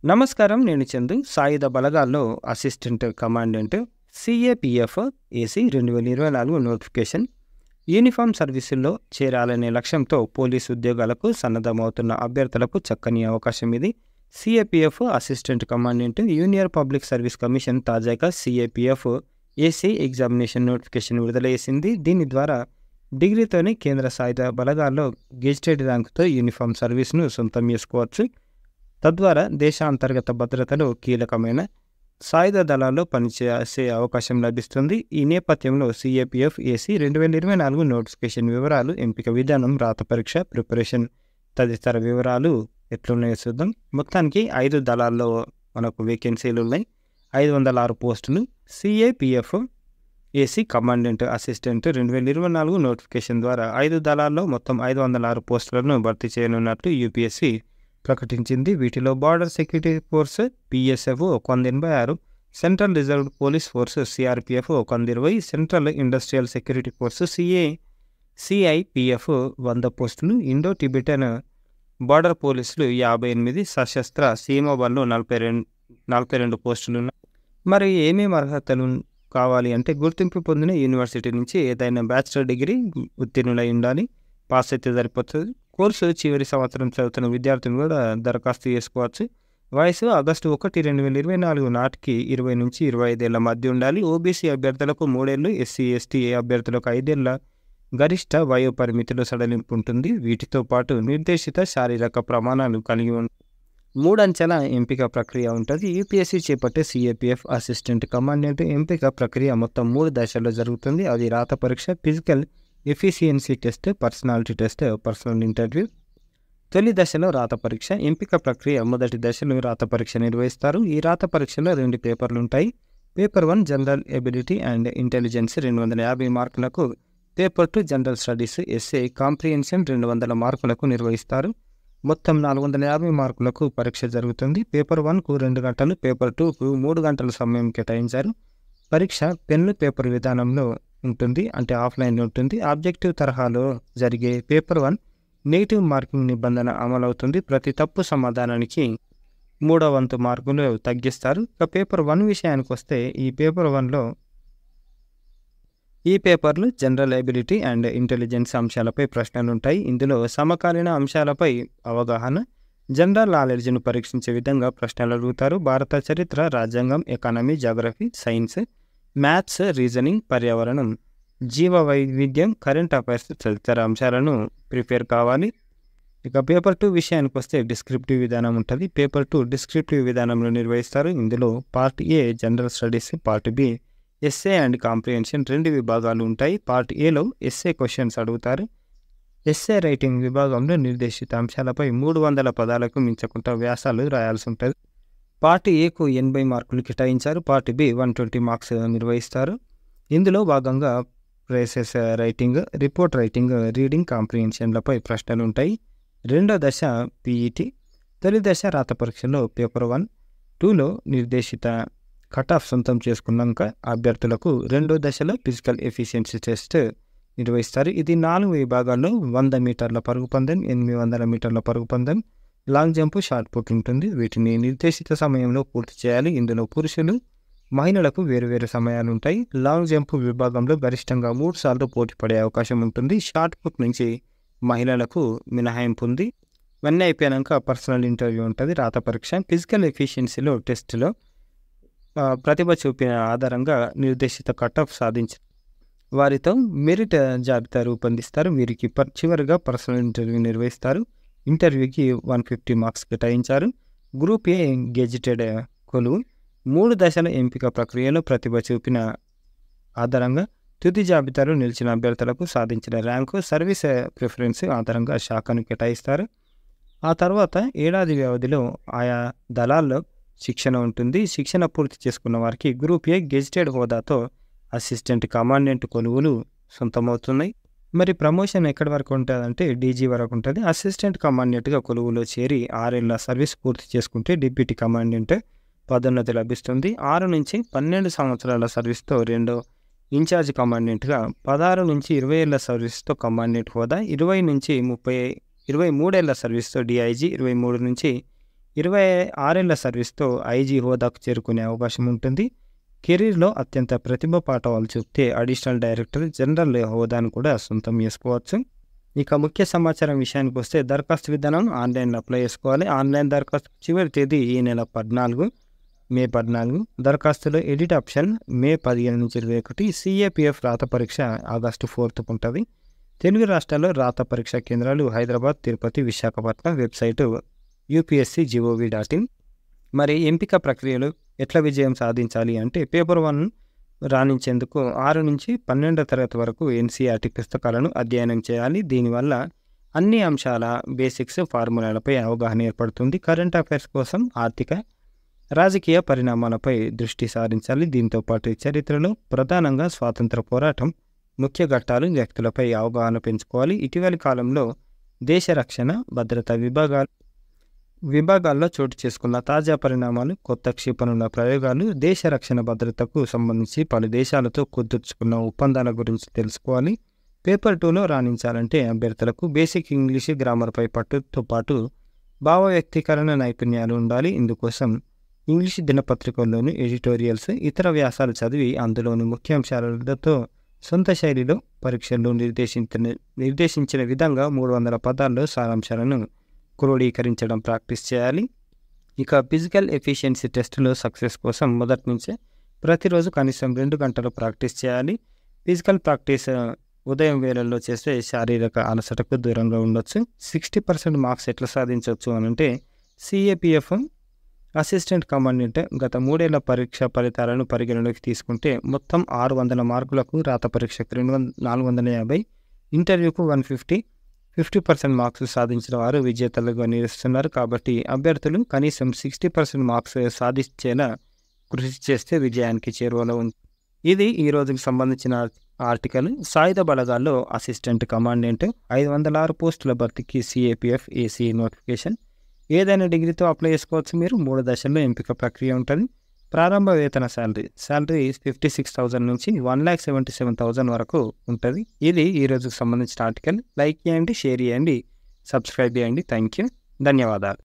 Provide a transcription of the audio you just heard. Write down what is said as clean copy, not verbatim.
నమస్కారం. నేను చందు. సాయుధ బలగాల్లో assistant commandant. CAPF AC 2024 notification. Uniform సర్వీసుల్లో చేరాలనే లక్ష్యంతో పోలీసు ఉద్యోగాలకు సన్నద్ధమవుతున్న అభ్యర్థులకు చక్కని అవకాశం ఇది. CAPF assistant commandant Union Public Service Commission తాజాగా సీఏపీఎఫ్ ఏసీ ఎగ్జామినేషన్ నోటిఫికేషన్ విడుదల చేసింది. దీని ద్వారా డిగ్రీతోనే కేంద్ర సాయుధ బలగాల్లో గెజిటెడ్ ర్యాంకుతో యూనిఫామ్ సర్వీస్ను సొంతం చేసుకోవచ్చు. తద్వారా దేశ అంతర్గత భద్రతలో కీలకమైన సాయుధ దళాల్లో పనిచేసే అవకాశం లభిస్తుంది. ఈ నేపథ్యంలో సీఏపీఎఫ్ ఏసీ 2024 నోటిఫికేషన్ వివరాలు, ఎంపిక విధానం, రాత పరీక్ష, ప్రిపరేషన్ తదితర వివరాలు ఎట్లున్నాయో చూద్దాం. మొత్తానికి 5 దళాల్లో మనకు వేకెన్సీలు ఉన్నాయి. 506 పోస్టులు. CAPF AC commandant assistant 2024 notification ద్వారా 5 దళాల్లో మొత్తం 506 పోస్టులను భర్తీ చేయనున్నట్లు యూపీఎస్సీ ప్రకటించింది. వీటిలో border security force BSF 186, central reserved police force CRPF 120, central industrial security force CISF 100 పోస్టులు, ఇండో టిబెటన్ బార్డర్ పోలీసులు 58, సశస్త్ర సీమ బళ్ళు 42 పోస్టులు. మరి ఏమేమి అర్హతలు కావాలి అంటే, గుర్తింపు పొందిన యూనివర్సిటీ నుంచి ఏదైనా బ్యాచిలర్ డిగ్రీ ఉత్తీర్ణులై ఉండాలి. పాస్ అయితే సరిపోతుంది. కోర్సు చివరి సంవత్సరం చదువుతున్న విద్యార్థులు కూడా దరఖాస్తు చేసుకోవచ్చు. వయసు ఆగస్టు 1, 2024 నాటికి 20 నుంచి 25 ఏళ్ల మధ్య ఉండాలి. ఓబీసీ అభ్యర్థులకు 3 ఏళ్లు, ఎస్సీ ఎస్టీ అభ్యర్థులకు 5 ఏళ్ల గరిష్ట వయో పరిమితిలో సడలింపు ఉంటుంది. వీటితో పాటు నిర్దేశిత శారీరక ప్రమాణాలు కలిగి 3 అంచెల ఎంపిక ప్రక్రియ ఉంటుంది. యూపీఎస్సీ చేపట్టే సీఏపీఎఫ్ అసిస్టెంట్ కమాండెంట్ ఎంపిక ప్రక్రియ మొత్తం 3 దశల్లో జరుగుతుంది. అది రాత పరీక్ష, physical efficiency test, personality test, personal interview. తొలి దశలో రాత పరీక్ష. ఎంపిక ప్రక్రియ మొదటి దశలో రాత పరీక్ష నిర్వహిస్తారు. ఈ రాత పరీక్షలో 2 పేపర్లు ఉంటాయి. Paper 1 general ability and intelligence 250 మార్కులకు, paper 2 general studies essay comprehension 200 మార్కులకు నిర్వహిస్తారు. మొత్తం 450 మార్కులకు పరీక్ష జరుగుతుంది. పేపర్ 1కు 2 గంటలు, పేపర్ 2కు 3 గంటల సమయం కేటాయించారు. పరీక్ష పెన్ను పేపర్ విధానంలో ఉంటుంది, అంటే ఆఫ్లైన్లో ఉంటుంది. ఆబ్జెక్టివ్ తరహాలో జరిగే పేపర్ 1 నెగిటివ్ మార్కింగ్ నిబంధన అమలవుతుంది. ప్రతి తప్పు సమాధానానికి 3వ వంతు మార్కులు తగ్గిస్తారు. ఇక పేపర్ 1 విషయానికి వస్తే, ఈ పేపర్లు జనరల్ ఎబిలిటీ అండ్ ఇంటెలిజెన్స్ అంశాలపై ప్రశ్నలుంటాయి. ఇందులో సమకాలీన అంశాలపై అవగాహన, జనరల్ నాలెడ్జ్ను పరీక్షించే విధంగా ప్రశ్నలు అడుగుతారు. భారత చరిత్ర, రాజ్యాంగం, economy, geography, science, maths, reasoning, పర్యావరణం, జీవ వైవిధ్యం, కరెంట్ అఫైర్స్ తదితర అంశాలను ప్రిపేర్ కావాలి. ఇక పేపర్ 2 విషయానికి వస్తే డిస్క్రిప్టివ్ విధానం ఉంటుంది. పేపర్ 2 డిస్క్రిప్టివ్ విధానంలో నిర్వహిస్తారు. ఇందులో part A general studies, part B essay and comprehension 2 విభాగాలు ఉంటాయి. పార్ట్ ఏలో ఎస్ఏ క్వశ్చన్స్ అడుగుతారు. ఎస్ఏ రైటింగ్ విభాగంలో నిర్దేశిత అంశాలపై 300 పదాలకు మించకుండా వ్యాసాలు రాయాల్సి ఉంటుంది. పార్ట్ ఏకు 80 మార్కులు కేటాయించారు. పార్ట్ బి 120 మార్క్స్ నిర్వహిస్తారు. ఇందులో భాగంగా precis writing, report writing, reading కాంప్రిహెన్షన్లపై ప్రశ్నలు ఉంటాయి. రెండో దశ పీఈటీ. తొలి దశ రాత పరీక్షలో పేపర్ 1, 2లో నిర్దేశిత కట్ ఆఫ్ సొంతం చేసుకున్నాక అభ్యర్థులకు రెండో దశలో ఫిజికల్ ఎఫిషియన్సీ టెస్ట్ నిర్వహిస్తారు. ఇది 4 విభాగాల్లో 100 మీటర్ల పరుగు పందెం, 800 మీటర్ల పరుగు పందెం, లాంగ్ జంప్, షార్ట్ పుట్ ఉంటుంది. వీటిని నిర్దేశిత సమయంలో పూర్తి చేయాలి. ఇందులో పురుషులు, మహిళలకు వేరువేరు సమయాలు ఉంటాయి. లాంగ్ జంప్ విభాగంలో గరిష్టంగా 3 సార్లు పోటీ పడే అవకాశం ఉంటుంది. షార్ట్ పుట్ నుంచి మహిళలకు మినహాయింపు ఉంది. ఇవన్నీ అయిపోయాక పర్సనల్ ఇంటర్వ్యూ ఉంటుంది. రాత పరీక్ష. ఫిజికల్ ఎఫిషియన్సీలో టెస్టులో ప్రతిభ చూపిన ఆధారంగా నిర్దేశిత కట్ ఆఫ్ సాధించి వారితో మెరిట్ జాబితా రూపొందిస్తారు. వీరికి చివరిగా పర్సనల్ ఇంటర్వ్యూ నిర్వహిస్తారు. ఇంటర్వ్యూకి 150 మార్క్స్ కేటాయించారు. గ్రూప్ ఏ గెజిటెడ్ కొలువు. 3 దశల ఎంపిక ప్రక్రియలో ప్రతిభ చూపిన ఆధారంగా తుది జాబితాలో నిలిచిన అభ్యర్థులకు సాధించిన ర్యాంకు, సర్వీస్ ప్రిఫరెన్స్ ఆధారంగా శాఖను కేటాయిస్తారు. ఆ తర్వాత ఏడాది వ్యవధిలో ఆయా దళాల్లో శిక్షణ ఉంటుంది. శిక్షణ పూర్తి చేసుకున్న వారికి గ్రూప్ ఏ గెజిటెడ్ హోదాతో అసిస్టెంట్ కమాండెంట్ కొలువులు సొంతమవుతున్నాయి. మరి ప్రమోషన్ ఎక్కడి వరకు ఉంటుందంటే డీజీ వరకు ఉంటుంది. అసిస్టెంట్ కమాండెంట్గా కొలువులో చేరి 6 ఏళ్ల సర్వీస్ పూర్తి చేసుకుంటే డిప్యూటీ కమాండెంట్ పదోన్నతి లభిస్తుంది. 6 నుంచి 12 సంవత్సరాల సర్వీస్తో రెండో ఇన్ఛార్జ్ కమాండెంట్గా, 16 నుంచి 20 ఏళ్ల సర్వీస్తో కమాండెంట్ హోదా, 20 నుంచి 23 ఏళ్ల సర్వీస్తో డిఐజీ, 23 నుంచి 26 ఏళ్ల సర్వీస్‌తో ఐజీ హోదాకు చేరుకునే అవకాశం ఉంటుంది. కెరీర్‌లో అత్యంత ప్రతిభ పాటవాలు చూపితే అడిషనల్ డైరెక్టర్ జనరల్ హోదాను కూడా సొంతం చేసుకోవచ్చు. ఇక ముఖ్య సమాచారం విషయానికొస్తే దరఖాస్తు విధానం ఆన్‌లైన్‌లో అప్లై చేసుకోవాలి. ఆన్‌లైన్ దరఖాస్తు చివరి తేదీ ఈ నెల 14 మే 14. దరఖాస్తులో ఎడిట్ ఆప్షన్ మే 15 నుంచి 21. సీఏపీఎఫ్ రాత పరీక్ష ఆగస్టు 4కు ఉంటుంది. తెలుగు రాష్ట్రాల్లో రాత పరీక్షా కేంద్రాలు హైదరాబాద్, తిరుపతి, విశాఖపట్నం. Website upsc.gov.in. మరి ఎంపిక ప్రక్రియలో ఎట్లా విజయం సాధించాలి అంటే పేపర్ 1 రాణించేందుకు 6 నుంచి 12వ తరగతి వరకు ఎన్సీఆర్టీ పుస్తకాలను అధ్యయనం చేయాలి. దీనివల్ల అన్ని అంశాల బేసిక్స్, ఫార్ములాలపై అవగాహన ఏర్పడుతుంది. కరెంట్ అఫైర్స్ కోసం ఆర్థిక, రాజకీయ పరిణామాలపై దృష్టి సారించాలి. దీంతో పాటు చరిత్రలో ప్రధానంగా స్వాతంత్ర పోరాటం, ముఖ్య ఘట్టాలు, వ్యక్తులపై అవగాహన పెంచుకోవాలి. ఇటీవలి కాలంలో దేశ రక్షణ, భద్రతా విభాగాల్లో చోటు చేసుకున్న తాజా పరిణామాలు, కొత్త క్షిపణుల ప్రయోగాలు, దేశ రక్షణ భద్రతకు సంబంధించి పలు దేశాలతో కుదుర్చుకున్న ఒప్పందాల గురించి తెలుసుకోవాలి. పేపర్ 2లో రాణించాలంటే అభ్యర్థులకు బేసిక్ ఇంగ్లీష్, గ్రామర్పై పట్టుతో పాటు భావ వ్యక్తీకరణ నైపుణ్యాలు ఉండాలి. ఇందుకోసం ఇంగ్లీష్ దినపత్రికల్లోని ఎడిటోరియల్స్, ఇతర వ్యాసాలు చదివి అందులోని ముఖ్యాంశాలతో సొంత శైలిలో పరీక్షల్లో నిర్దేశించిన విధంగా 300 పదాల్లో సారాంశాలను క్రోడీకరించడం ప్రాక్టీస్ చేయాలి. ఇక ఫిజికల్ ఎఫిషియన్సీ టెస్టులో సక్సెస్ కోసం మొదటి నుంచే ప్రతిరోజు కనీసం 2 గంటలు ప్రాక్టీస్ చేయాలి. ఫిజికల్ ప్రాక్టీస్ ఉదయం వేళల్లో చేస్తే శారీరక అలసటకు దూరంగా ఉండొచ్చు. 60% మార్క్స్ ఎట్లా సాధించవచ్చు అనంటే సీఏపీఎఫ్ అసిస్టెంట్ కమాండెంట్ గత 3 ఏళ్ల పరీక్ష ఫలితాలను పరిగణలోకి తీసుకుంటే మొత్తం 600 మార్కులకు, రాత పరీక్షకు 450, ఇంటర్వ్యూకు 150, 50% మార్క్స్ సాధించిన వారు విజేతలుగా నిలుస్తున్నారు. కాబట్టి అభ్యర్థులు కనీసం 60% మార్క్స్ సాధించేలా కృషి చేస్తే విజయానికి చేరువలో ఉంది. ఇది ఈ రోజుకి సంబంధించిన ఆర్టికల్. సాయుధ బలగాల్లో అసిస్టెంట్ కమాండెంట్ 506 పోస్టుల భర్తీకి సీఏపీఎఫ్ ఏసీ నోటిఫికేషన్. ఏదైనా డిగ్రీతో అప్లై చేసుకోవచ్చు. మీరు 3 దశల్లో ఎంపిక ప్రక్రియ ఉంటుంది. ప్రారంభ వేతన శాలరీ 56,000 నుంచి 1,77,000 వరకు ఉంటుంది. ఇది ఈ రోజుకు సంబంధించిన ఆర్టికల్. లైక్ చేయండి, షేర్ చేయండి, సబ్స్క్రైబ్ చేయండి. థ్యాంక్ యూ, ధన్యవాదాలు.